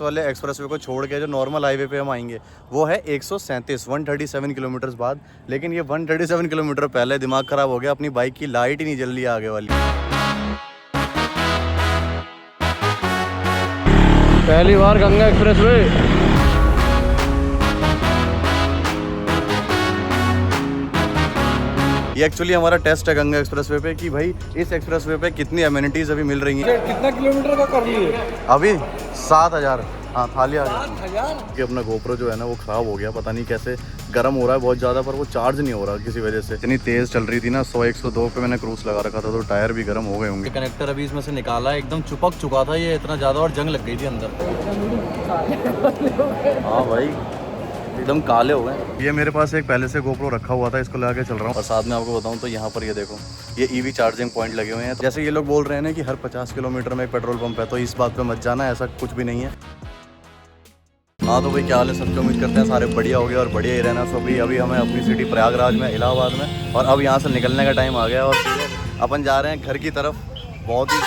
वाले एक्सप्रेसवे को छोड़ के जो नॉर्मल हाईवे पे हम आएंगे वो है 137 किलोमीटर बाद। लेकिन ये 137 किलोमीटर पहले दिमाग ख़राब हो गया, अपनी बाइक की लाइट ही नहीं जल रही है आगे वाली। पहली बार गंगा एक्सप्रेसवे। ये एक्चुअली हमारा टेस्ट है गंगा एक्सप्रेसवे पे कि भाई इस एक्सप्रेसवे पे कितनी अमेनिटीज़ अभी मिल रही हैं। कितना किलोमीटर का कर लिए अभी 7000। हाँ थाली आ गया कि अपना गोप्रो जो है ना वो ख़राब हो गया, पता नहीं कैसे गर्म हो रहा है बहुत ज़्यादा, पर वो चार्ज नहीं हो रहा किसी वजह से। इतनी तेज़ चल रही थी ना, 100-102 पे मैंने क्रूज लगा रखा था तो टायर भी गर्म हो गए होंगे। कनेक्टर अभी इसमें से निकाला, एकदम चुपक चुका था ये इतना ज़्यादा और जंग लग गई थी अंदर। हाँ भाई एकदम काले हो गए। ये मेरे पास एक पहले से गोप्रो रखा हुआ था, इसको लगा के चल रहा हूँ। और साथ में आपको बताऊँ तो यहाँ पर ये देखो ये ईवी चार्जिंग पॉइंट लगे हुए हैं। जैसे ये लोग बोल रहे हैं ना कि हर 50 किलोमीटर में एक पेट्रोल पंप है, तो इस बात पे मत जाना, ऐसा कुछ भी नहीं है। हाँ तो भाई क्या हाल है, सबसे उम्मीद करते हैं सारे बढ़िया हो गए और बढ़िया ही रहना। सो अभी हमें अपनी सिटी प्रयागराज में, इलाहाबाद में, और अब यहाँ से निकलने का टाइम आ गया और अपन जा रहे हैं घर की तरफ। बहुत ही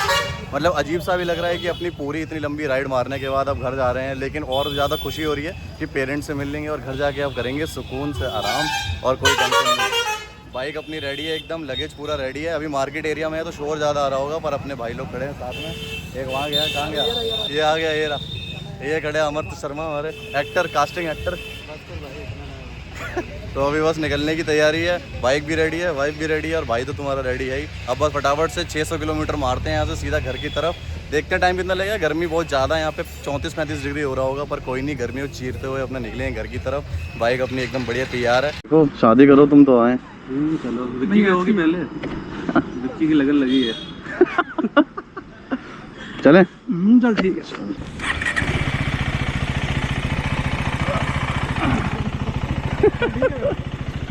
मतलब अजीब सा भी लग रहा है कि अपनी पूरी इतनी लंबी राइड मारने के बाद अब घर जा रहे हैं, लेकिन और ज़्यादा खुशी हो रही है कि पेरेंट्स से मिल लेंगे और घर जाके अब करेंगे सुकून से आराम और कोई टेंशन नहीं। बाइक अपनी रेडी है एकदम, लगेज पूरा रेडी है। अभी मार्केट एरिया में है तो शोर ज़्यादा आ रहा होगा, पर अपने भाई लोग खड़े हैं साथ में। एक वहाँ गया, कहाँ गया, ये आ गया, ये रहा, ये खड़े अमृत शर्मा हमारे एक्टर, कास्टिंग एक्टर। तो अभी बस निकलने की तैयारी है, बाइक भी रेडी है, वाइफ भी रेडी है और भाई तो तुम्हारा रेडी है ही। अब बस फटाफट से 600 किलोमीटर मारते हैं यहाँ से सीधा घर की तरफ। देखते हैं टाइम कितना लगेगा। गर्मी बहुत ज़्यादा है यहाँ पे, 34-35 डिग्री हो रहा होगा, पर कोई नहीं, गर्मी को चीरते हुए अपने निकले घर की तरफ। बाइक अपनी एकदम बढ़िया तैयार है। तो शादी करो तुम तो आए। चलो विक्की की होगी पहले, विक्की की लगन लगी है। चले चल ठीक है।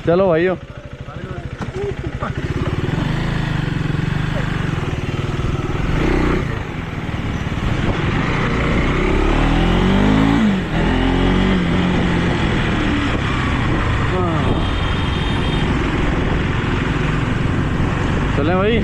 चलो भाइयों। चलें भाई।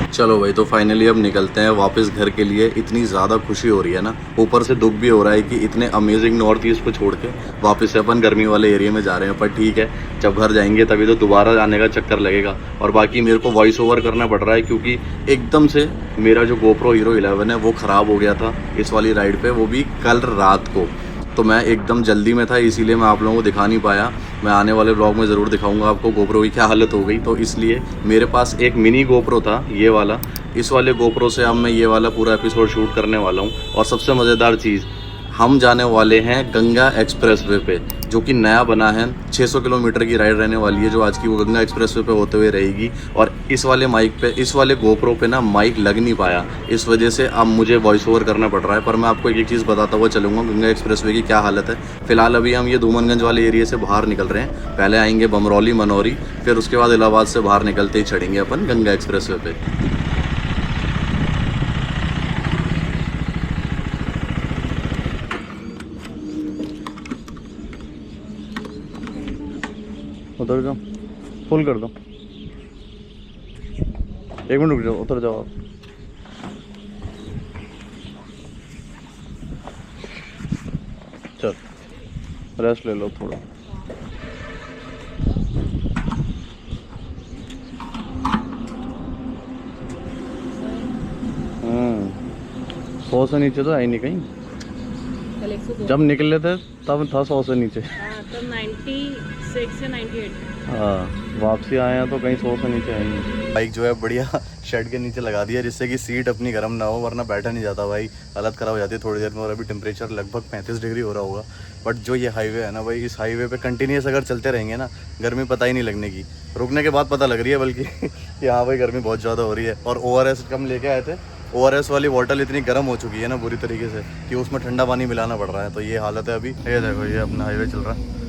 चलो भाई, तो फाइनली अब निकलते हैं वापस घर के लिए। इतनी ज़्यादा खुशी हो रही है ना, ऊपर से दुख भी हो रहा है कि इतने अमेजिंग नॉर्थ ईस्ट को छोड़ के वापस से अपन गर्मी वाले एरिया में जा रहे हैं। पर ठीक है, जब घर जाएंगे तभी तो दोबारा आने का चक्कर लगेगा। और बाकी मेरे को वॉइस ओवर करना पड़ रहा है क्योंकि एकदम से मेरा जो गोप्रो हीरो 11 है वो ख़राब हो गया था इस वाली राइड पर, वो भी कल रात को। तो मैं एकदम जल्दी में था, इसीलिए मैं आप लोगों को दिखा नहीं पाया। मैं आने वाले ब्लॉग में ज़रूर दिखाऊंगा आपको गोप्रो की क्या हालत हो गई। तो इसलिए मेरे पास एक मिनी गोप्रो था ये वाला, इस वाले गोप्रो से अब मैं ये वाला पूरा एपिसोड शूट करने वाला हूँ। और सबसे मज़ेदार चीज़, हम जाने वाले हैं गंगा एक्सप्रेसवे पे, जो कि नया बना है। 600 किलोमीटर की राइड रहने वाली है जो आज की, वो गंगा एक्सप्रेसवे पे होते हुए रहेगी। और इस वाले माइक पे, इस वाले गोप्रो पे ना माइक लग नहीं पाया, इस वजह से अब मुझे वॉइस ओवर करना पड़ रहा है। पर मैं आपको एक चीज़ बताता हुआ चलूँगा गंगा एक्सप्रेसवे की क्या हालत है। फिलहाल अभी हम ये धूमनगंज वाले एरिया से बाहर निकल रहे हैं। पहले आएंगे बमरौली, मनौरी, फिर उसके बाद इलाहाबाद से बाहर निकलते ही चढ़ेंगे अपन गंगा एक्सप्रेसवे पे। उतर जाओ, फुल कर दो, 1 मिनट रुक जाओ, उतर जाओ आप। चल रेस्ट ले लो थोड़ा। सौ से नीचे तो आई नहीं कहीं, जब निकले थे तब था 100 से नीचे। तो 96 से 98। हाँ वापसी आए हैं तो कहीं 100 से नीचे आएंगे। बाइक जो है बढ़िया शेड के नीचे लगा दिया, जिससे कि सीट अपनी गर्म ना हो, वरना बैठा नहीं जाता भाई, हालत ख़राब हो जाती है थोड़ी देर में। और अभी टेम्परेचर लगभग 35 डिग्री हो रहा होगा। बट जो ये हाईवे है ना भाई, इस हाईवे पे कंटिन्यूस अगर चलते रहेंगे ना, गर्मी पता ही नहीं लगने की। रुकने के बाद पता लग रही है बल्कि कि हाँ भाई गर्मी बहुत ज़्यादा हो रही है। और ORS कम लेके आए थे, ORS वाली बॉटल इतनी गर्म हो चुकी है ना बुरी तरीके से कि उसमें ठंडा पानी मिलाना पड़ रहा है। तो ये हालत है अभी। ये देखो, ये अपना हाईवे चल रहा है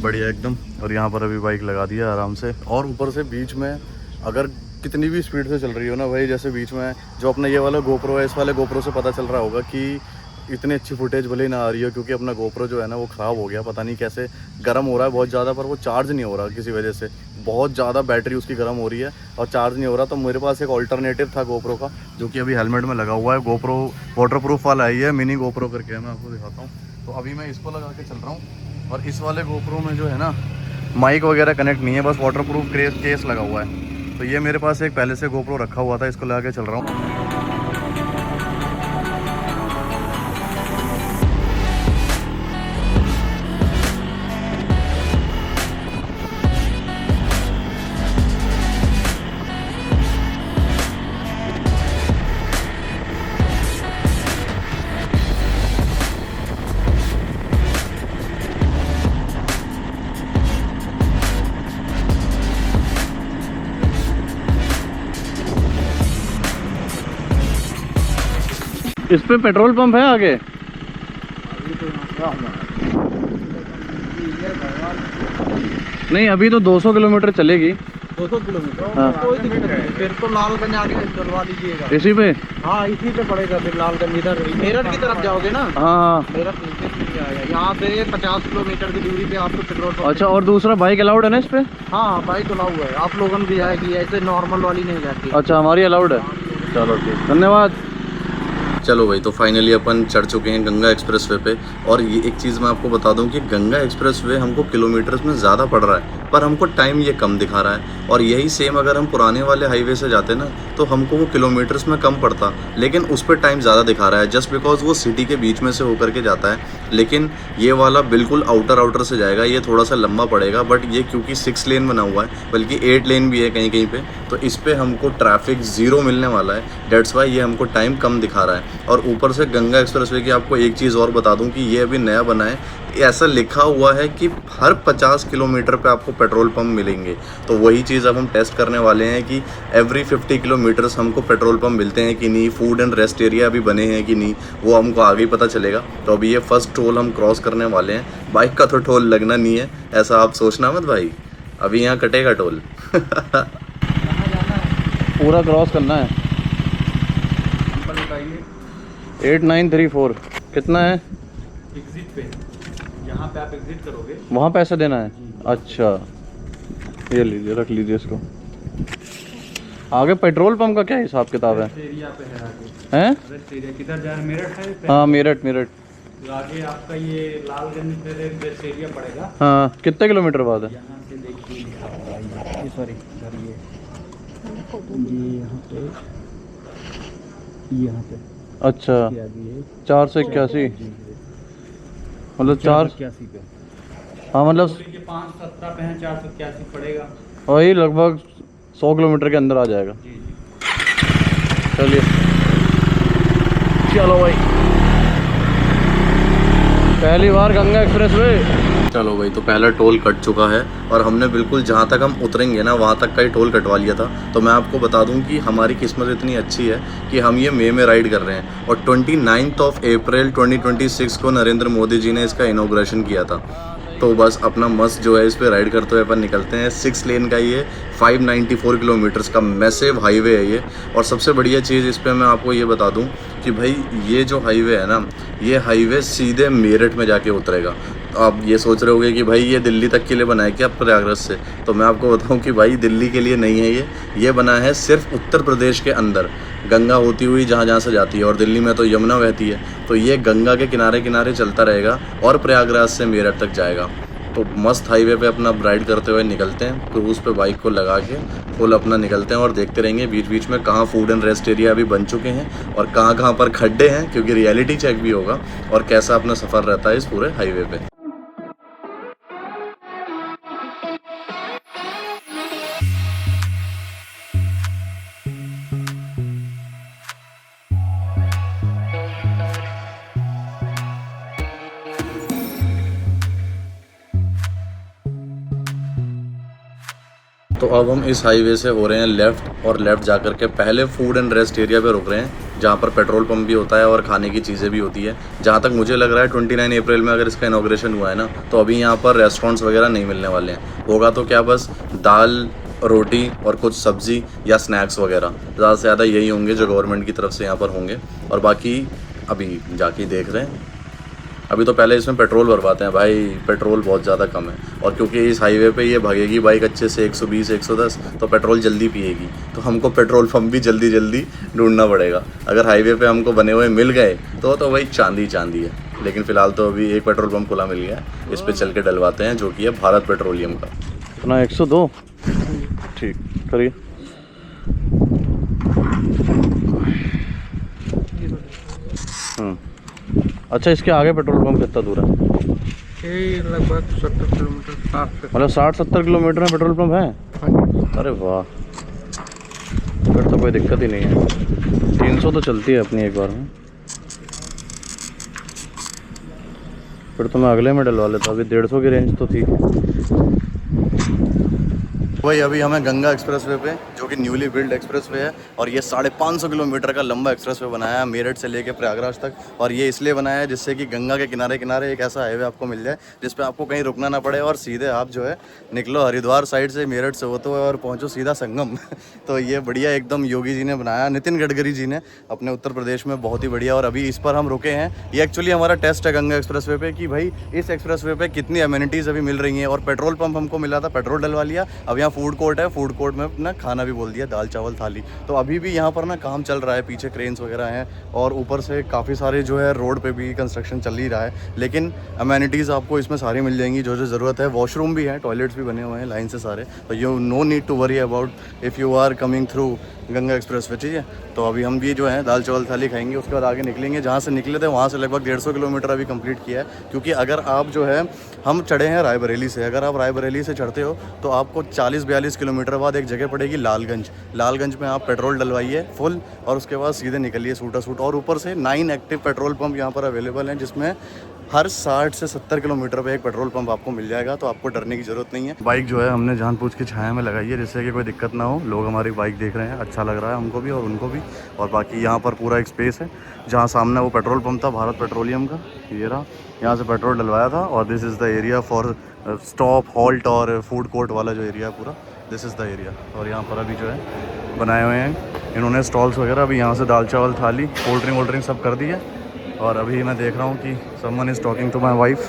बढ़िया एकदम। और यहाँ पर अभी बाइक लगा दिया आराम से। और ऊपर से बीच में अगर कितनी भी स्पीड से चल रही हो ना भाई, जैसे बीच में जो अपना ये वाला गोप्रो है, इस वाले गोप्रो से पता चल रहा होगा कि इतनी अच्छी फुटेज भले ही ना आ रही हो, क्योंकि अपना गोप्रो जो है ना वो ख़राब हो गया, पता नहीं कैसे गर्म हो रहा है बहुत ज़्यादा, पर वो चार्ज नहीं हो रहा किसी वजह से। बहुत ज़्यादा बैटरी उसकी गर्म हो रही है और चार्ज नहीं हो रहा। तो मेरे पास एक ऑल्टरनेटिव था गोप्रो का, जो कि अभी हेलमेट में लगा हुआ है। गोप्रो वाटरप्रूफ वाला है, ये मिनी गोप्रो करके है, मैं आपको दिखाता हूँ। तो अभी मैं इसको लगा के चल रहा हूँ और इस वाले गोप्रो में जो है ना माइक वगैरह कनेक्ट नहीं है, बस वाटरप्रूफ केस लगा हुआ है। तो ये मेरे पास एक पहले से गोप्रो रखा हुआ था, इसको लगा के चल रहा हूँ। इस पे पेट्रोल पंप है आगे? नहीं, अभी तो 200 किलोमीटर चलेगी। 200 किलोमीटर? हाँ। कोई दिक्कत नहीं, फिर तो लालगंज आगे डलवा लीजिएगा। इसी पे? हाँ, इसी पे पड़ेगा फिर लालगंज। इधर मेरठ की तरफ जाओगे ना? हाँ। मेरठ नीचे से आएगा, यहाँ पे 50 किलोमीटर की दूरी पे आपको पेट्रोल पंप। अच्छा, और दूसरा बाइक अलाउड है ना इस पे? हाँ, बाइक अलाउ है, आप लोगन भी जाएगी, ऐसे नॉर्मल वाली नहीं जाती। अच्छा, हमारी अलाउड है। चलो ठीक, धन्यवाद। चलो भाई, तो फाइनली अपन चढ़ चुके हैं गंगा एक्सप्रेसवे पे। और ये एक चीज़ मैं आपको बता दूं कि गंगा एक्सप्रेसवे हमको किलोमीटर्स में ज़्यादा पड़ रहा है, पर हमको टाइम ये कम दिखा रहा है। और यही सेम अगर हम पुराने वाले हाईवे से जाते ना, तो हमको वो किलोमीटर्स में कम पड़ता, लेकिन उस पर टाइम ज़्यादा दिखा रहा है, जस्ट बिकॉज वो सिटी के बीच में से होकर के जाता है। लेकिन ये वाला बिल्कुल आउटर से जाएगा, ये थोड़ा सा लंबा पड़ेगा, बट ये क्योंकि 6 लेन बना हुआ है, बल्कि 8 लेन भी है कहीं कहीं पे, तो इस पर हमको ट्रैफिक ज़ीरो मिलने वाला है। डेट्स वाई ये हमको टाइम कम दिखा रहा है। और ऊपर से गंगा एक्सप्रेसवे की आपको एक चीज़ और बता दूं कि ये अभी नया बना है, ऐसा लिखा हुआ है कि हर 50 किलोमीटर पे आपको पेट्रोल पंप मिलेंगे। तो वही चीज़ अब हम टेस्ट करने वाले हैं कि एवरी 50 किलोमीटर्स हमको पेट्रोल पंप मिलते हैं कि नहीं, फूड एंड रेस्ट एरिया अभी बने हैं कि नहीं, वो हमको आगे ही पता चलेगा। तो अभी ये फर्स्ट टोल हम क्रॉस करने वाले हैं। बाइक का तो टोल लगना नहीं है, ऐसा आप सोचना मत भाई, अभी यहाँ कटेगा टोल। पूरा क्रॉस करना है। 8934 कितना है? एग्जिट पे, यहाँ पे आप एग्जिट करोगे, वहाँ पैसे देना है? अच्छा, ये लीजिए, रख लीजिए इसको। आगे पेट्रोल पंप का क्या हिसाब किताब है? एरिया पे है आगे। हैं? रेस्ट एरिया किधर जा रहे हैं? मेरठ है? हाँ, मेरठ। तो आगे आपका ये लालगंज पे रेस्ट एरिया पड़ेगा। हाँ, कितने किलोमीटर बाद है? यहाँ से देखिए, सॉरी यहाँ पे अच्छा, 481, मतलब 481 पे। हाँ, मतलब 517 पे है, 481 पड़ेगा। वही लगभग 100 किलोमीटर के अंदर आ जाएगा। जी। चलिए, चलो भाई, पहली बार गंगा एक्सप्रेसवे। चलो भाई, तो पहला टोल कट चुका है और हमने बिल्कुल जहाँ तक हम उतरेंगे ना, वहाँ तक का ही टोल कटवा लिया था। तो मैं आपको बता दूं कि हमारी किस्मत इतनी अच्छी है कि हम ये मई में राइड कर रहे हैं और 29 अप्रैल 2026 को नरेंद्र मोदी जी ने इसका इनॉग्रेशन किया था। तो बस अपना मस्त जो है इस पे राइड करते हुए अपन निकलते हैं। 6 लेन का ये 594 किलोमीटर्स का मैसिव हाईवे है ये। और सबसे बढ़िया चीज़ इस पे मैं आपको ये बता दूं कि भाई ये जो हाईवे है ना, ये हाईवे सीधे मेरठ में जाके उतरेगा। तो आप ये सोच रहे होगे कि भाई ये दिल्ली तक के लिए बना है क्या प्रयागराज से? तो मैं आपको बताऊं कि भाई दिल्ली के लिए नहीं है ये बना है सिर्फ उत्तर प्रदेश के अंदर, गंगा होती हुई जहाँ से जाती है। और दिल्ली में तो यमुना बहती है, तो ये गंगा के किनारे किनारे चलता रहेगा और प्रयागराज से मेरठ तक जाएगा। तो मस्त हाईवे पे अपना राइड करते हुए निकलते हैं, क्रूज़ पे बाइक को लगा के फुल अपना निकलते हैं और देखते रहेंगे बीच बीच में कहाँ फूड एंड रेस्ट एरिया अभी बन चुके हैं और कहाँ कहाँ पर खड्डे हैं, क्योंकि रियलिटी चेक भी होगा और कैसा अपना सफ़र रहता है इस पूरे हाईवे पे। तो अब हम इस हाईवे से हो रहे हैं लेफ़्ट, और लेफ़्ट जाकर के पहले फूड एंड रेस्ट एरिया पे रुक रहे हैं, जहाँ पर पेट्रोल पंप भी होता है और खाने की चीज़ें भी होती है। जहाँ तक मुझे लग रहा है 29 अप्रैल में अगर इसका इनॉग्रेशन हुआ है ना, तो अभी यहाँ पर रेस्टोरेंट्स वगैरह नहीं मिलने वाले हैं। होगा तो क्या, बस दाल रोटी और कुछ सब्ज़ी या स्नैक्स वगैरह, ज़्यादा से ज़्यादा यही होंगे जो गवर्नमेंट की तरफ से यहाँ पर होंगे। और बाकी अभी जाके देख रहे हैं, अभी तो पहले इसमें पेट्रोल भरवाते हैं भाई, पेट्रोल बहुत ज़्यादा कम है, और क्योंकि इस हाईवे पे ये भागेगी बाइक अच्छे से 120 110, तो पेट्रोल जल्दी पिएगी, तो हमको पेट्रोल पंप भी जल्दी जल्दी ढूंढना पड़ेगा। अगर हाईवे पे हमको बने हुए मिल गए तो भाई चांदी चांदी है, लेकिन फ़िलहाल तो अभी एक पेट्रोल पंप खुला मिल गया है, इस पर चल के डलवाते हैं, जो कि है भारत पेट्रोलियम का। इतना 102 ठीक करिए। अच्छा, इसके आगे पेट्रोल पंप कितना दूर है? लगभग 70 किलोमीटर, 60 मतलब 60-70 किलोमीटर में पेट्रोल पंप है? अरे वाह, फिर तो कोई दिक्कत ही नहीं है। 300 तो चलती है अपनी एक बार में, फिर तो मैं अगले में डलवा लेता। अभी 150 की रेंज तो थी। वही अभी हमें गंगा एक्सप्रेसवे पे, जो कि न्यूली बिल्ड एक्सप्रेसवे है, और ये 550 किलोमीटर का लंबा एक्सप्रेसवे बनाया है मेरठ से लेके प्रयागराज तक। और ये इसलिए बनाया है जिससे कि गंगा के किनारे किनारे एक ऐसा हाईवे आपको मिल जाए जिस पे आपको कहीं रुकना ना पड़े, और सीधे आप जो है निकलो हरिद्वार साइड से, मेरठ से होते हुए और पहुँचो सीधा संगम। तो ये बढ़िया एकदम योगी जी ने बनाया, नितिन गडकरी जी ने अपने उत्तर प्रदेश में, बहुत ही बढ़िया। और अभी इस पर हम रुके हैं, ये एक्चुअली हमारा टेस्ट है गंगा एक्सप्रेसवे पे कि भाई इस एक्सप्रेसवे पे कितनी अमेनिटीज़ अभी मिल रही हैं। और पेट्रोल पंप हमको मिला था, पेट्रोल डलवा लिया। अब यहाँ फूड कोर्ट है, फूड कोर्ट में ना खाना भी बोल दिया, दाल चावल थाली। तो अभी भी यहाँ पर ना काम चल रहा है, पीछे क्रेन्स वगैरह हैं, और ऊपर से काफ़ी सारे जो है रोड पे भी कंस्ट्रक्शन चल ही रहा है। लेकिन अमेनिटीज़ आपको इसमें सारी मिल जाएंगी जो जो ज़रूरत है। वॉशरूम भी है, टॉयलेट्स भी बने हुए हैं लाइन से सारे, तो you no need to worry about if you are coming through Ganga Express पे, ठीक है। तो अभी हम भी जो है दाल चावल थाली खाएंगे, उसके बाद आगे निकलेंगे। जहाँ से निकले थे वहाँ से लगभग 150 किलोमीटर अभी कंप्लीट किया है। क्योंकि अगर आप जो है, हम चढ़े हैं रायबरेली से, अगर आप रायबरेली से चढ़ते हो तो आपको 40-42 किलोमीटर बाद एक जगह पड़ेगी लालगंज। लालगंज में आप पेट्रोल डलवाइए फुल, और उसके बाद सीधे निकलिए सूटा सूट। और ऊपर से 9 एक्टिव पेट्रोल पंप यहाँ पर अवेलेबल हैं, जिसमें हर 60 से 70 किलोमीटर पे एक पेट्रोल पंप आपको मिल जाएगा, तो आपको डरने की ज़रूरत नहीं है। बाइक जो है हमने जानबूझ के छाया में लगाई है, जिससे कि कोई दिक्कत ना हो। लोग हमारी बाइक देख रहे हैं, अच्छा लग रहा है हमको भी और उनको भी। और बाकी यहाँ पर पूरा एक स्पेस है, जहाँ सामने वो पेट्रोल पंप था भारत पेट्रोलियम का, ये रहा, यहाँ से पेट्रोल डलवाया था। और this is the area for stop, halt और फूड कोर्ट वाला जो एरिया है पूरा, दिस इज़ द एरिया। और यहाँ पर अभी जो है बनाए हुए हैं इन्होंने स्टॉल्स वगैरह। अभी यहाँ से दाल चावल थाली, कोल्ड ड्रिंक वोल्ड ड्रिंक सब कर दी है। और अभी मैं देख रहा हूँ कि someone is talking to my wife.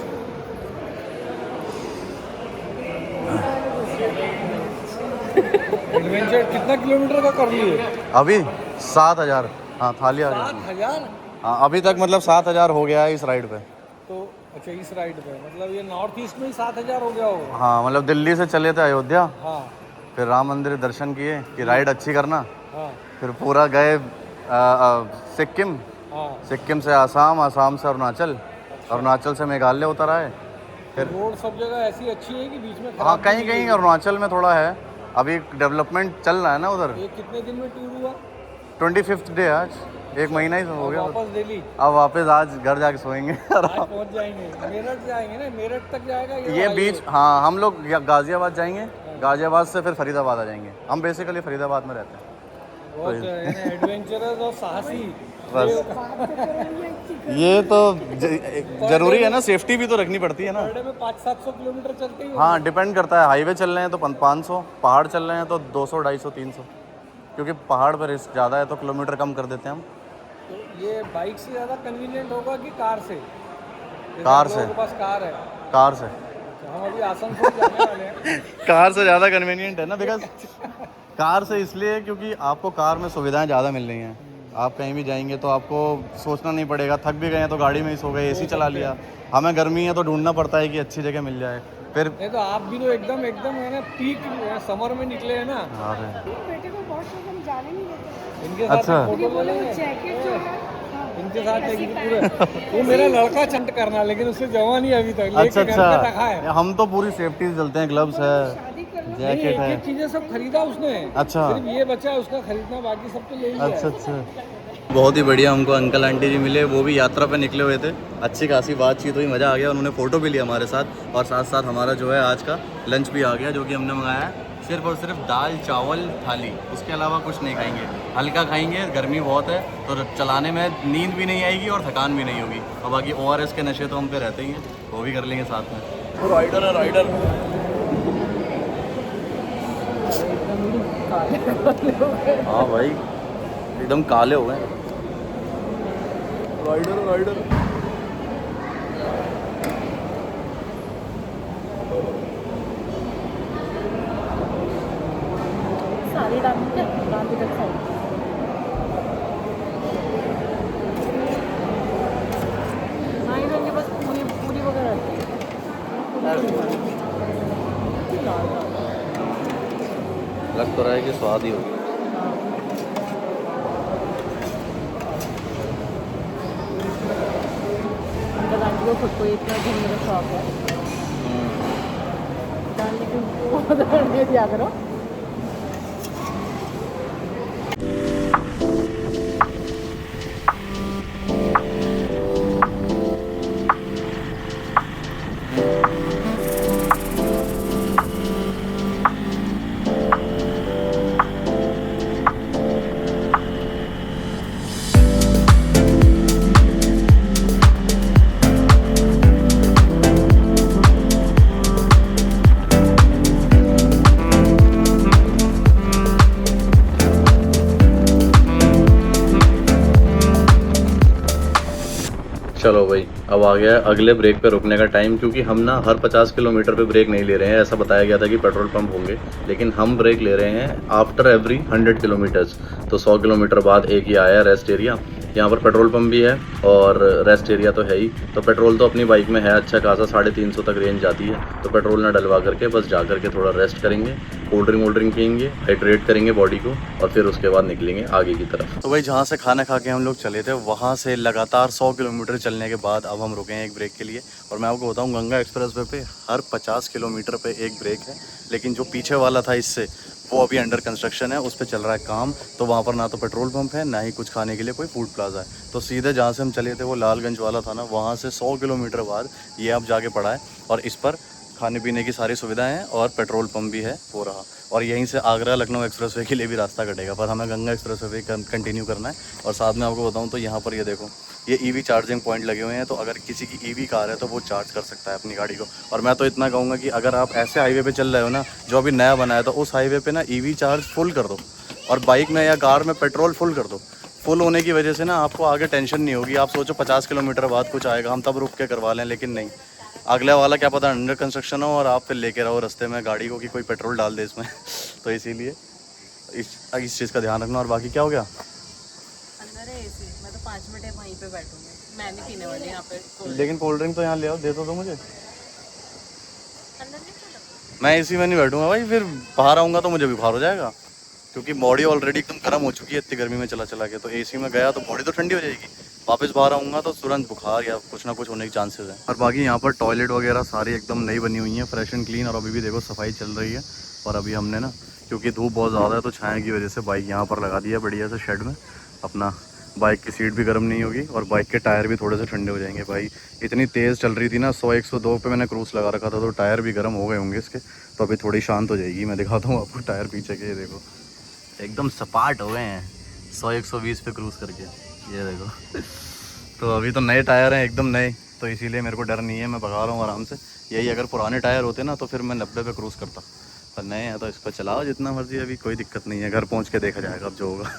Adventure कितना किलोमीटर का कर लिए? अभी 7000। हाँ, थाली आ गई। 7000? हाँ, अभी तक मतलब 7000 हो गया है इस राइड पे। तो अच्छा, इस राइड पे मतलब ये नॉर्थ ईस्ट में ही 7000 हो गया होगा। हाँ, मतलब दिल्ली से चले थे अयोध्या, हाँ, फिर राम मंदिर दर्शन किए कि राइड अच्छी करना, हाँ, फिर पूरा गए सिक्किम, हाँ। सिक्किम से आसाम, आसाम से अरुणाचल, अरुणाचल से मेघालय उतर आए। फिर रोड सब जगह ऐसी अच्छी है कि बीच में हाँ, कहीं कहीं अरुणाचल में थोड़ा है, अभी डेवलपमेंट चल रहा है ना उधर। ये कितने दिन में टूर हुआ? 25th डे आज, 1 महीना ही हो गया। वापस दिल्ली? अब वापस आज घर जाके सोएंगे। आज पहुंच जाएंगे, मेरठ जाएंगे ना, मेरठ तक जाएगा ये बीच। हाँ, हम लोग गाजियाबाद जाएंगे, गाजियाबाद से फिर फरीदाबाद आ जाएंगे। हम बेसिकली फरीदाबाद में रहते हैं। बहुत एडवेंचरस और साहसी। बस ये तो जरूरी है ना, सेफ्टी भी तो रखनी पड़ती है ना। पर डे में 500-700 किलोमीटर चलते ही। हाँ, डिपेंड करता है। हाईवे चल रहे हैं तो 500, पहाड़ चल रहे हैं तो 200, 250, 300, क्योंकि पहाड़ पर रिस्क ज़्यादा है तो किलोमीटर कम कर देते हैं हम। तो ये बाइक से ज़्यादा कन्वीनियंट होगा कि कार से? कार से। आपके पास कार है? कार से। हम अभी आसनसोल जाने वाले हैं। कार से ज़्यादा कन्वीनियंट है ना, बिकॉज कार से इसलिए क्योंकि आपको कार में सुविधाएं ज़्यादा मिल रही हैं। आप कहीं भी जाएंगे तो आपको सोचना नहीं पड़ेगा, थक भी गए हैं तो गाड़ी में ही सो गए, एसी चला लिया। हमें गर्मी है तो ढूंढना पड़ता है कि अच्छी जगह मिल जाए। फिर नहीं तो आप भी तो एकदम है ना, पीक समर में निकले हैं ना। बेटे को बहुत शौक, हम जाने नहीं देते। इनके साथ अच्छा। फोटो बोले ले वो लेंगे। जैकेट जो है, इनके साथ एक पूरे, वो मेरा लड़का चंट करना, लेकिन उससे जमा नहीं अभी तक। अच्छा लेके घर पे रखा है। अच्छा, हम तो पूरी सेफ्टी से चलते हैं, ग्लव्स है, शादी करना। जैकेट है। एक चीजें सब खरीदा उसने। अच्छा। सिर्फ ये बचा है उसका खरीदना, बाकी सब तो ले लिया। अच्छा अच्छा। बहुत ही बढ़िया हमको अंकल आंटी जी मिले, वो भी यात्रा पे निकले हुए थे। अच्छी खासी बातचीत हुई, मज़ा आ गया। उन्होंने फ़ोटो भी लिया हमारे साथ, और साथ साथ हमारा जो है आज का लंच भी आ गया, जो कि हमने मंगाया है सिर्फ और सिर्फ दाल चावल थाली। इसके अलावा कुछ नहीं खाएंगे, हल्का खाएंगे, गर्मी बहुत है तो चलाने में नींद भी नहीं आएगी और थकान भी नहीं होगी। और बाकी ORS के नशे तो हम पे रहते ही हैं, वो भी कर लेंगे साथ में। राइडर है राइडर। हाँ भाई, एकदम काले हो गए। Rider rider. लग तो रहा है कि स्वाद ही होगी। अंकल को खुद को इतना घूमने का शौक है, जानने की उनको दिया करो। चलो भाई, अब आ गया है अगले ब्रेक पे रुकने का टाइम, क्योंकि हम ना हर 50 किलोमीटर पे ब्रेक नहीं ले रहे हैं। ऐसा बताया गया था कि पेट्रोल पंप होंगे, लेकिन हम ब्रेक ले रहे हैं आफ्टर एवरी 100 किलोमीटर्स। तो 100 किलोमीटर बाद एक ही आया रेस्ट एरिया। यहाँ पर पेट्रोल पंप भी है और रेस्ट एरिया तो है ही। तो पेट्रोल तो अपनी बाइक में है अच्छा खासा, 350 तक रेंज जाती है। तो पेट्रोल ना डलवा करके बस जा करके थोड़ा रेस्ट करेंगे, कोल्ड ड्रिंक पियेंगे, हाइड्रेट करेंगे बॉडी को, और फिर उसके बाद निकलेंगे आगे की तरफ। तो भाई जहाँ से खाना खा के हम लोग चले थे, वहाँ से लगातार 100 किलोमीटर चलने के बाद अब हम रुके हैं एक ब्रेक के लिए। और मैं आपको बताऊँ, गंगा एक्सप्रेस वे पे हर 50 किलोमीटर पे एक ब्रेक है, लेकिन जो पीछे वाला था इससे, वो अभी अंडर कंस्ट्रक्शन है, उस पर चल रहा है काम। तो वहाँ पर ना तो पेट्रोल पंप है, ना ही कुछ खाने के लिए कोई फूड प्लाजा है। तो सीधे जहाँ से हम चले थे वो लालगंज वाला था ना, वहाँ से 100 किलोमीटर बाद ये अब जाके पड़ा है। और इस पर खाने पीने की सारी सुविधाएं हैं और पेट्रोल पंप भी है हो रहा। और यहीं से आगरा लखनऊ एक्सप्रेसवे के लिए भी रास्ता कटेगा, पर हमें गंगा एक्सप्रेसवे कंटिन्यू करना है। और साथ में आपको बताऊं तो यहाँ पर ये देखो, ये ईवी चार्जिंग पॉइंट लगे हुए हैं। तो अगर किसी की ईवी कार है तो वो चार्ज कर सकता है अपनी गाड़ी को। और मैं तो इतना कहूँगा कि अगर आप ऐसे हाईवे पे चल रहे हो ना, जो अभी नया बना है, तो उस हाईवे पे ना ईवी चार्ज फुल कर दो, और बाइक में या कार में पेट्रोल फुल कर दो। फुल होने की वजह से ना आपको आगे टेंशन नहीं होगी। आप सोचो 50 किलोमीटर बाद कुछ आएगा, हम तब रुक के करवा लें, लेकिन नहीं, अगले वाला क्या पता अंडर कंस्ट्रक्शन हो और आप फिर लेके रहो रास्ते में गाड़ी को कि कोई पेट्रोल डाल दे इसमें। तो इसीलिए इस चीज़ का ध्यान रखना। और बाकी क्या हो गया, अंदर है एसी, मैं तो 5 मिनट वहीं पे बैठूंगी, मैं नहीं पीने वाली यहाँ पे। लेकिन कोल्ड ड्रिंक तो यहाँ ले आओ, दे दो मुझे। अंदर नहीं चलो। मैं एसी में नहीं बैठूंगा भाई, फिर बाहर आऊँगा तो मुझे बुखार हो जाएगा, क्योंकि बॉडी ऑलरेडी एकदम गर्म हो चुकी है इतनी गर्मी में चला चला के। तो एसी में गया तो बॉडी तो ठंडी हो जाएगी, वापस बाहर आऊँगा तो तुरंत बुखार या कुछ ना कुछ होने के चांसेस हैं। और बाकी यहाँ पर टॉयलेट वगैरह सारी एकदम नई बनी हुई हैं, फ्रेश एंड क्लीन। और अभी भी देखो सफाई चल रही है। और अभी हमने ना, क्योंकि धूप बहुत ज़्यादा है, तो छाया की वजह से बाइक यहाँ पर लगा दिया बढ़िया से शेड में अपना। बाइक की सीट भी गर्म नहीं होगी और बाइक के टायर भी थोड़े से ठंडे हो जाएंगे। भाई इतनी तेज़ चल रही थी ना, 100-102 पे मैंने क्रूज़ लगा रखा था, तो टायर भी गर्म हो गए होंगे इसके। तो अभी थोड़ी शांत हो जाएगी। मैं दिखाता हूँ आपको टायर पीछे के, ये देखो एकदम सपाट हो गए हैं 100-120 पे क्रूज़ करके, ये देखो। तो अभी तो नए टायर हैं एकदम नए, तो इसीलिए मेरे को डर नहीं है, मैं भगा रहा हूँ आराम से। यही अगर पुराने टायर होते ना तो फिर मैं 90 पे क्रूज़ करता, पर नए हैं तो इस पर चलाओ जितना मर्जी, अभी कोई दिक्कत नहीं है। घर पहुँच के देखा जाएगा अब जो होगा।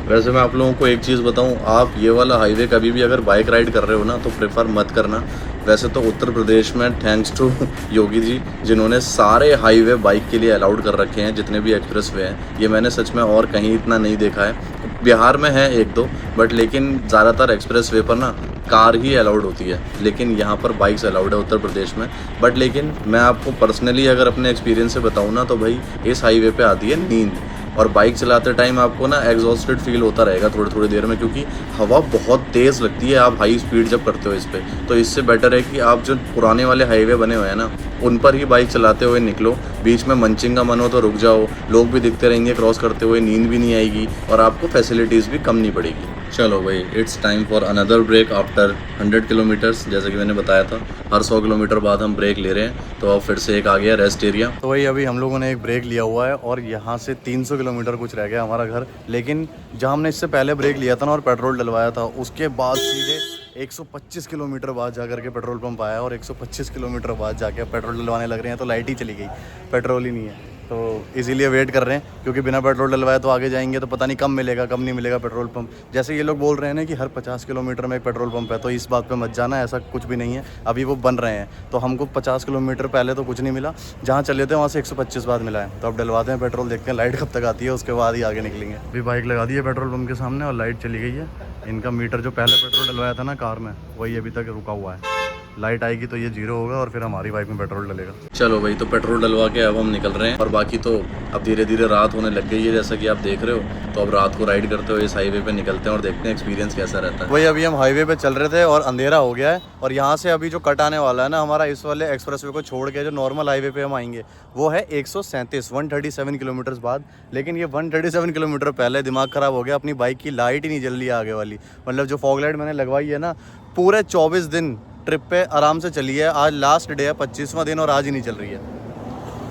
वैसे मैं आप लोगों को एक चीज़ बताऊं, आप ये वाला हाईवे कभी भी अगर बाइक राइड कर रहे हो ना तो प्रेफर मत करना। वैसे तो उत्तर प्रदेश में थैंक्स टू योगी जी, जिन्होंने सारे हाईवे बाइक के लिए अलाउड कर रखे हैं, जितने भी एक्सप्रेस वे हैं। ये मैंने सच में और कहीं इतना नहीं देखा है। बिहार में है 1-2, बट लेकिन ज़्यादातर एक्सप्रेस वे पर ना कार ही अलाउड होती है, लेकिन यहाँ पर बाइक्स अलाउड है उत्तर प्रदेश में। बट लेकिन मैं आपको पर्सनली अगर अपने एक्सपीरियंस से बताऊँ ना, तो भाई इस हाईवे पे आती है नींद। और बाइक चलाते टाइम आपको ना एग्जॉस्टेड फील होता रहेगा थोड़ी देर में, क्योंकि हवा बहुत तेज़ लगती है आप हाई स्पीड जब करते हो इस पर। तो इससे बेटर है कि आप जो पुराने वाले हाईवे बने हुए हैं ना, उन पर ही बाइक चलाते हुए निकलो। बीच में मंचिंग का मन हो तो रुक जाओ, लोग भी दिखते रहेंगे क्रॉस करते हुए, नींद भी नहीं आएगी और आपको फैसिलिटीज़ भी कम नहीं पड़ेगी। चलो भाई, it's time for another break after 100 kilometres. जैसे कि मैंने बताया था, हर 100 किलोमीटर बाद हम ब्रेक ले रहे हैं। तो अब फिर से एक आ गया रेस्ट एरिया। तो वही अभी हम लोगों ने एक ब्रेक लिया हुआ है और यहाँ से 300 किलोमीटर कुछ रह गया हमारा घर। लेकिन जहाँ हमने इससे पहले ब्रेक लिया था ना और पेट्रोल डलवाया था, उसके बाद सीधे 125 किलोमीटर बाद जा करके पेट्रोल पंप आया। और 125 किलोमीटर बाद जाके पेट्रोल डलवाने लग रहे हैं तो लाइट ही चली गई, पेट्रोल ही नहीं है। तो इसीलिए वेट कर रहे हैं, क्योंकि बिना पेट्रोल डलवाए तो आगे जाएंगे तो पता नहीं कब मिलेगा कब नहीं मिलेगा पेट्रोल पंप। जैसे ये लोग बोल रहे हैं ना कि हर 50 किलोमीटर में एक पेट्रोल पंप है, तो इस बात पे मत जाना, ऐसा कुछ भी नहीं है। अभी वो बन रहे हैं, तो हमको 50 किलोमीटर पहले तो कुछ नहीं मिला, जहाँ चले थे वहाँ से 125 बाद मिला है। तो अब डलवाते हैं पेट्रोल, देखते हैं लाइट कब तक आती है, उसके बाद ही आगे निकलेंगे। अभी बाइक लगा दी है पेट्रोल पंप के सामने और लाइट चली गई है। इनका मीटर जो पहले पेट्रोल डलवाया था ना कार में, वही अभी तक रुका हुआ है। लाइट आएगी तो ये 0 होगा और फिर हमारी बाइक में पेट्रोल डलेगा। चलो भाई, तो पेट्रोल डलवा के अब हम निकल रहे हैं। और बाकी तो अब धीरे धीरे रात होने लग गई है, जैसा कि आप देख रहे हो। तो अब रात को राइड करते हुए इस हाईवे पे निकलते हैं और देखते हैं एक्सपीरियंस कैसा रहता है। वही अभी हम हाईवे पे चल रहे थे और अंधेरा हो गया है, और यहाँ से अभी जो कट आने वाला है ना हमारा, इस वाले एक्सप्रेसवे को छोड़ के जो नॉर्मल हाईवे पे हम आएंगे वो है 137 किलोमीटर बाद। लेकिन ये 137 किलोमीटर पहले दिमाग ख़राब हो गया, अपनी बाइक की लाइट ही नहीं जल रही है आगे वाली। मतलब जो फॉग लाइट मैंने लगवाई है ना, पूरे 24 दिन ट्रिप पे आराम से चली है। आज लास्ट डे है, 25वां दिन, और आज ही नहीं चल रही है।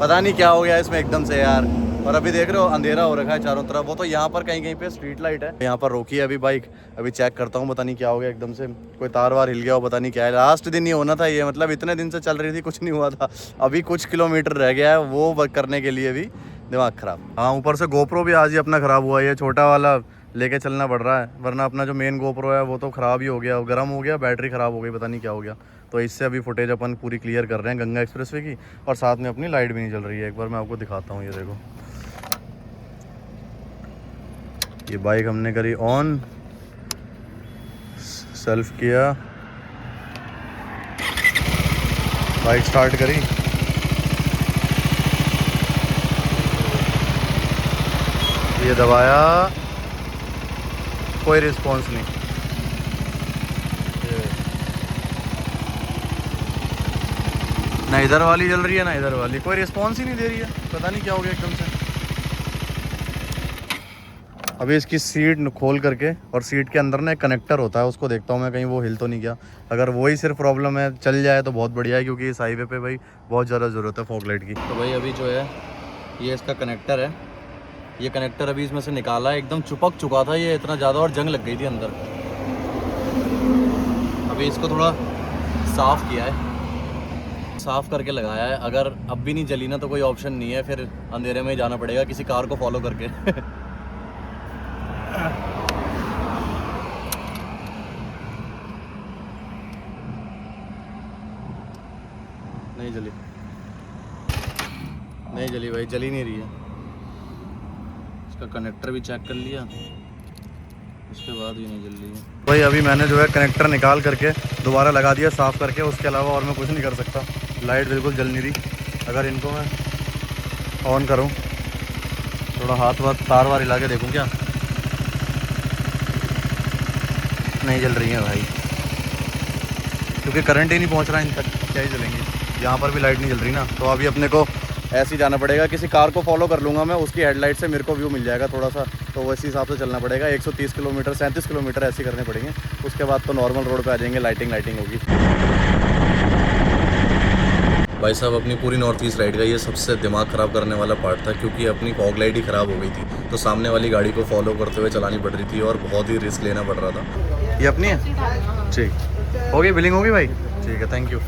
पता नहीं क्या हो गया इसमें एकदम से यार। और अभी देख रहे हो अंधेरा हो रखा है चारों तरफ। वो तो यहाँ पर कहीं कहीं पे स्ट्रीट लाइट है, यहाँ पर रोकी है अभी बाइक। अभी चेक करता हूँ, पता नहीं क्या हो गया एकदम से, कोई तार वार हिल गया हो, पता नहीं क्या है। लास्ट दिन ही होना था ये, मतलब इतने दिन से चल रही थी, कुछ नहीं हुआ था। अभी कुछ किलोमीटर रह गया है, वो करने के लिए भी दिमाग ख़राब। हाँ, ऊपर से गोप्रो भी आज ही अपना ख़राब हुआ है, ये छोटा वाला लेके चलना पड़ रहा है, वरना अपना जो मेन गोप्रो है वो तो ख़राब ही हो गया, गर्म हो गया, बैटरी ख़राब हो गई, पता नहीं क्या हो गया। तो इससे अभी फुटेज अपन पूरी क्लियर कर रहे हैं गंगा एक्सप्रेसवे की, और साथ में अपनी लाइट भी नहीं जल रही है। एक बार मैं आपको दिखाता हूँ, ये देखो, ये बाइक हमने करी ऑन, सेल्फ किया, बाइक स्टार्ट करी, ये दबाया, कोई रिस्पॉन्स नहीं। ना इधर वाली जल रही है ना इधर वाली, कोई रिस्पॉन्स ही नहीं दे रही है, पता नहीं क्या हो गया एकदम से। अभी इसकी सीट खोल करके, और सीट के अंदर ना एक कनेक्टर होता है, उसको देखता हूँ मैं कहीं वो हिल तो नहीं गया। अगर वही सिर्फ प्रॉब्लम है, चल जाए तो बहुत बढ़िया है, क्योंकि इस हाईवे पे भाई बहुत ज़्यादा ज़रूरत है फॉग लाइट की। तो भाई अभी जो है ये इसका कनेक्टर है, ये कनेक्टर अभी इसमें से निकाला है, एकदम चिपक चुका था ये इतना ज़्यादा, और जंग लग गई थी अंदर। अभी इसको थोड़ा साफ़ किया है, साफ़ करके लगाया है। अगर अब भी नहीं जली ना तो कोई ऑप्शन नहीं है, फिर अंधेरे में ही जाना पड़ेगा किसी कार को फॉलो करके। नहीं जली, नहीं जली भाई, जली नहीं रही है। इसका कनेक्टर भी चेक कर लिया, उसके बाद भी नहीं जल रही है भाई। अभी मैंने जो है कनेक्टर निकाल करके दोबारा लगा दिया साफ़ करके, उसके अलावा और मैं कुछ नहीं कर सकता। लाइट बिल्कुल जल नहीं रही। अगर इनको मैं ऑन करूं, थोड़ा हाथ वाथ तार वार हिला के देखूं क्या, नहीं जल रही है भाई, क्योंकि करंट ही नहीं पहुंच रहा इन तक, क्या ही जलेंगे। यहाँ पर भी लाइट नहीं जल रही ना, तो अभी अपने को ऐसे ही जाना पड़ेगा। किसी कार को फॉलो कर लूँगा मैं, उसकी हेडलाइट से मेरे को व्यू मिल जाएगा थोड़ा सा, तो वैसे हिसाब से चलना पड़ेगा। 130 किलोमीटर 37 किलोमीटर ऐसे करने पड़ेंगे, उसके बाद तो नॉर्मल रोड पे आ जाएंगे, लाइटिंग होगी। भाई साहब, अपनी पूरी नॉर्थ ईस्ट राइड का ये सबसे दिमाग ख़राब करने वाला पार्ट था, क्योंकि अपनी फॉग लाइट ही ख़राब हो गई थी, तो सामने वाली गाड़ी को फॉलो करते हुए चलानी पड़ रही थी और बहुत ही रिस्क लेना पड़ रहा था। ये अपनी है, ठीक होगी, बिलिंग होगी भाई, ठीक है, थैंक यू।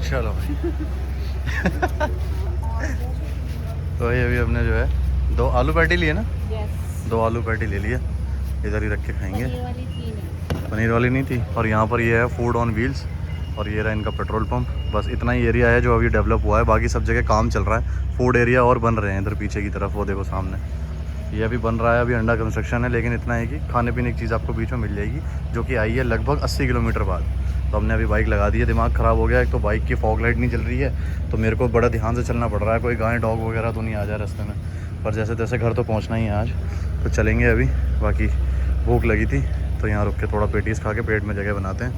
चलो भाई। तो ये अभी हमने जो है 2 आलू पैटी लिए ना, 2 आलू पैटी ले लिए, इधर ही रख के खाएंगे। पनीर वाली नहीं थी। और यहाँ पर ये है फूड ऑन व्हील्स, और ये रहा इनका पेट्रोल पंप। बस इतना ही एरिया है जो अभी डेवलप हुआ है, बाकी सब जगह काम चल रहा है। फूड एरिया और बन रहे हैं इधर पीछे की तरफ, वो देखो सामने, ये अभी बन रहा है, अभी अंडर कंस्ट्रक्शन है। लेकिन इतना है कि खाने पीने की चीज़ आपको बीच में मिल जाएगी, जो कि आई है लगभग 80 किलोमीटर बाद। तो हमने अभी बाइक लगा दी है, दिमाग ख़राब हो गया। एक तो बाइक की फॉग लाइट नहीं चल रही है, तो मेरे को बड़ा ध्यान से चलना पड़ रहा है, कोई गाय डॉग वगैरह तो नहीं आ जाए रास्ते में। पर जैसे तैसे घर तो पहुंचना ही है आज, तो चलेंगे अभी। बाकी भूख लगी थी तो यहाँ रुक के थोड़ा पेटीज खा के पेट में जगह बनाते हैं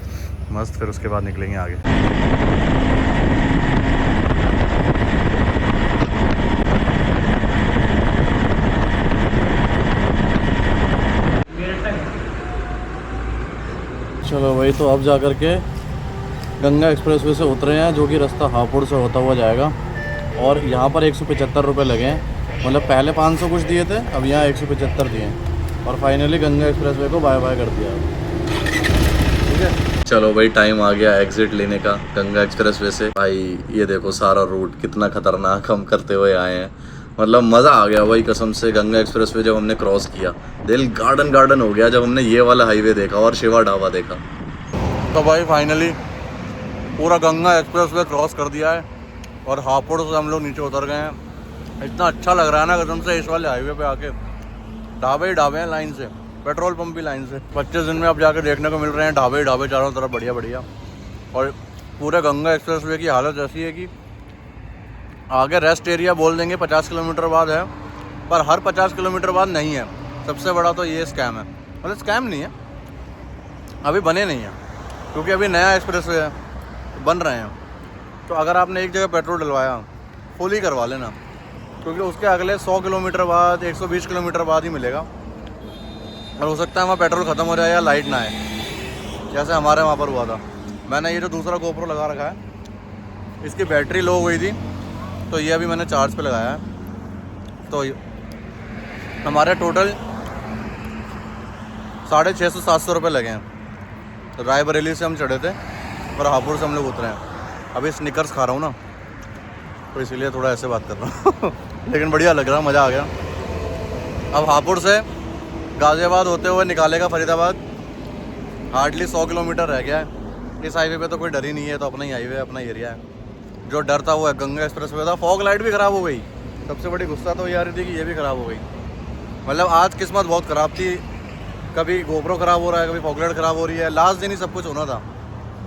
मस्त, फिर उसके बाद निकलेंगे आगे। चलो भाई, तो अब जा कर के गंगा एक्सप्रेसवे से उतरे हैं, जो कि रास्ता हापुड़ से होता हुआ जाएगा। और यहाँ पर 175 रुपये लगे हैं, मतलब पहले 500 कुछ दिए थे, अब यहाँ 175 दिए हैं। और फाइनली गंगा एक्सप्रेसवे को बाय बाय कर दिया। ठीक है। चलो भाई टाइम आ गया एग्जिट लेने का गंगा एक्सप्रेसवे से। भाई ये देखो सारा रूट कितना खतरनाक हम करते हुए आए हैं, मतलब मज़ा आ गया भाई कसम से। गंगा एक्सप्रेसवे जब हमने क्रॉस किया दिल गार्डन गार्डन हो गया जब हमने ये वाला हाईवे देखा और शिवा ढाबा देखा। तो भाई फाइनली पूरा गंगा एक्सप्रेसवे क्रॉस कर दिया है और हापुड़ से हम लोग नीचे उतर गए हैं। इतना अच्छा लग रहा है ना कसम से इस वाले हाईवे पे आके। ढाबे ही ढाबे हैं लाइन से, पेट्रोल पंप भी लाइन से। 25 दिन में अब जाके देखने को मिल रहे हैं ढाबे ही ढाबे चारों तरफ, बढ़िया बढ़िया। और पूरे गंगा एक्सप्रेसवे की हालत ऐसी है कि आगे रेस्ट एरिया बोल देंगे 50 किलोमीटर बाद है, पर हर 50 किलोमीटर बाद नहीं है। सबसे बड़ा तो ये स्कैम है, मतलब स्कैम नहीं है, अभी बने नहीं हैं क्योंकि अभी नया एक्सप्रेसवे है, बन रहे हैं। तो अगर आपने एक जगह पेट्रोल डलवाया फुल ही करवा लेना, क्योंकि उसके अगले 100 किलोमीटर बाद 120 किलोमीटर बाद ही मिलेगा। और हो सकता है वहाँ पेट्रोल ख़त्म हो जाए या लाइट ना आए, जैसे हमारे वहाँ पर हुआ था। मैंने ये जो दूसरा GoPro लगा रखा है, इसकी बैटरी लो हो गई थी, तो ये अभी मैंने चार्ज पे लगाया है। तो हमारे टोटल 650-700 रुपये लगे हैं। तो रायबरेली से हम चढ़े थे और हापुड़ से हम लोग उतरे हैं। अभी स्निकर्स खा रहा हूँ ना, तो इसीलिए थोड़ा ऐसे बात कर रहा हूँ लेकिन बढ़िया लग रहा है, मज़ा आ गया। अब हापुड़ से गाज़ियाबाद होते हुए निकालेगा फरीदाबाद। हार्डली 100 किलोमीटर रह गया है। इस हाईवे पे तो कोई डर ही नहीं है, तो अपना ही हाईवे, अपना एरिया है। जो डर था वो है गंगा एक्सप्रेसवे था। फॉग लाइट भी ख़राब हो गई, सबसे बड़ी गुस्सा तो ये आ रही थी कि ये भी ख़राब हो गई। मतलब आज किस्मत बहुत ख़राब थी, कभी GoPro ख़राब हो रहा है, कभी फॉग लाइट ख़राब हो रही है। लास्ट दिन ही सब कुछ होना था।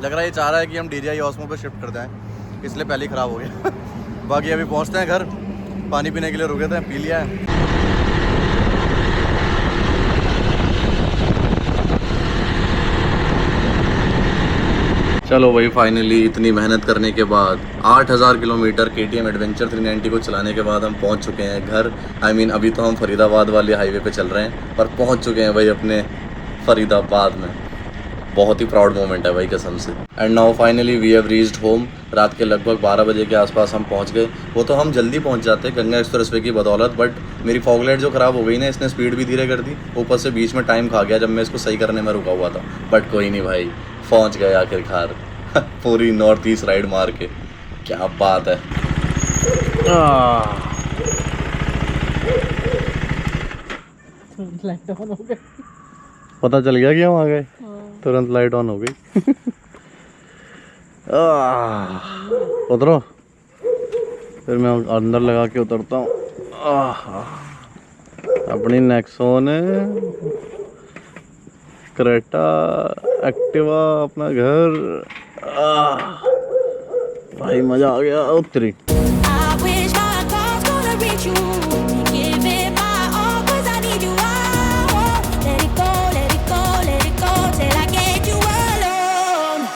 लग रहा है ये चाह रहा है कि हम DJI Osmo पे शिफ्ट कर जाएँ, इसलिए पहले ही ख़राब हो गया बाकी अभी पहुँचते हैं घर, पानी पीने के लिए रुके थे, पी लिया है। चलो भाई फाइनली इतनी मेहनत करने के बाद 8000 किलोमीटर KTM एडवेंचर 390 को चलाने के बाद हम पहुंच चुके हैं घर। अभी तो हम फरीदाबाद वाले हाईवे पे चल रहे हैं, पर पहुंच चुके हैं भाई अपने फरीदाबाद में। बहुत ही प्राउड मोमेंट है भाई कसम से। And now finally we have reached home. रात के लगभग 12 बजे के आसपास हम पहुंच गए। वो तो हम जल्दी पहुंच जाते गंगा एक्सप्रेसवे की बदौलत, बट मेरी फॉग लाइट जो ख़राब हो गई ना, इसने स्पीड भी धीरे कर दी, ऊपर से बीच में टाइम खा गया जब मैं इसको सही करने में रुका हुआ था। बट कोई नहीं भाई, पहुंच गए आखिरकार पूरी नॉर्थ ईस्ट राइड मार के। क्या बात है। लाइट ऑन हो गई, पता चल गया कि हम आ गए, तुरंत लाइट ऑन हो गई उतरो, फिर मैं अंदर लगा के उतरता हूँ। अपनी नेक्सॉन क्रेटा एक्टिवा, अपना घर। भाई मज़ा आ गया। उतरी